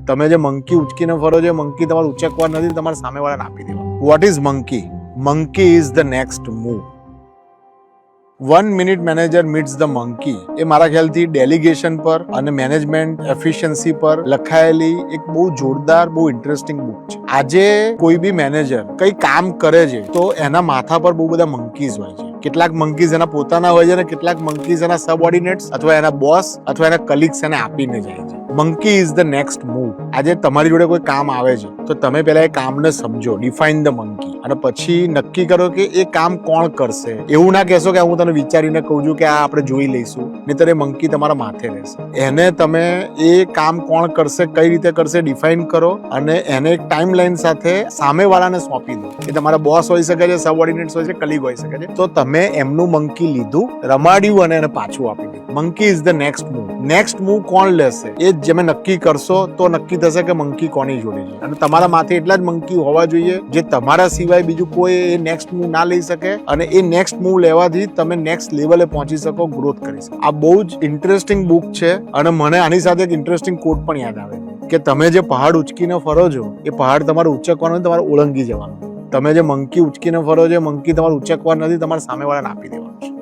તમે જે મંકી ઉચકીને ફરો છો, મંકી તમારે ઉચકવા નથી, તમારે સામેવાળાને આપી દેવા. What is monkey? Monkey is the next move. 1 minute manager meets the monkey એ મારા ખ્યાલથી ડેલિગેશન પર અને મેનેજમેન્ટ એફિશિયન્સી પર લખાયેલી એક બહુ જોરદાર, બહુ ઇન્ટરેસ્ટિંગ બુક છે. આજે કોઈ બી મેનેજર કઈ કામ કરે છે તો એના માથા પર બહુ બધા મંકીઝ હોય છે. કેટલાક મંકીઝ એના પોતાના હોય છે અને કેટલાક મંકીઝ એના સબઓર્ડિનેટ્સ અથવા એના બોસ અથવા એના કલીગ્સ એને આપીને જાય છે. Monkey is the next move. આજે તમારી જોડે કોઈ કામ આવે છે તો તમે પહેલા એ કામને સમજો, ડિફાઇન ધ મંકી, અને પછી નક્કી કરો કે એ કામ કોણ કરશે. એવું ના કહેશો કે હું તને વિચારીને કહું છું કે આ આપણે જોઈ લઈશું, નહીંતર એ મંકી તમારા માથે રહેશે. એને તમે એ કામ કોણ કરશે, કઈ રીતે કરશે ડિફાઇન કરો અને એને એક ટાઈમ લાઈન સાથે સામેવાળાને સોંપી દો. એ તમારા બોસ હોઈ શકે છે, સબઓર્ડિનેટ્સ હોય છે, કલીગ હોઈ શકે છે. તો તમે એમનું મંકી લીધું, રમાડ્યું અને એને પાછું આપી દીધું. Monkey is the next move. Next move કોણ લેશે એ તમે નક્કી કરશો તો નક્કી થશે કે મંકી કોની જોડે છે. અને તમારા માથે એટલા જ મંકી હોવા જોઈએ જે તમારા સિવાય બીજું કોઈ એ નેક્સ્ટ મૂવ ના લઈ શકે, અને એ નેક્સ્ટ મૂવ લેવાથી તમે નેક્સ્ટ લેવલે પહોંચી શકો, ગ્રોથ કરી શકો. આ બહુ જ ઇન્ટરેસ્ટિંગ બુક છે. અને મને આની સાથે એક ઇન્ટરેસ્ટિંગ કોટ પણ યાદ આવે છે કે તમે જે પહાડ ઉચકીને ફરો છો એ પહાડ તમારે ઉચકવાનો, તમારે ઓળંગી જવાનો. તમે જે મંકી ઉચકીને ફરો છો, મંકી તમારે ઉચકવા નથી, તમારે સામેવાળાને આપી દેવાનું છે.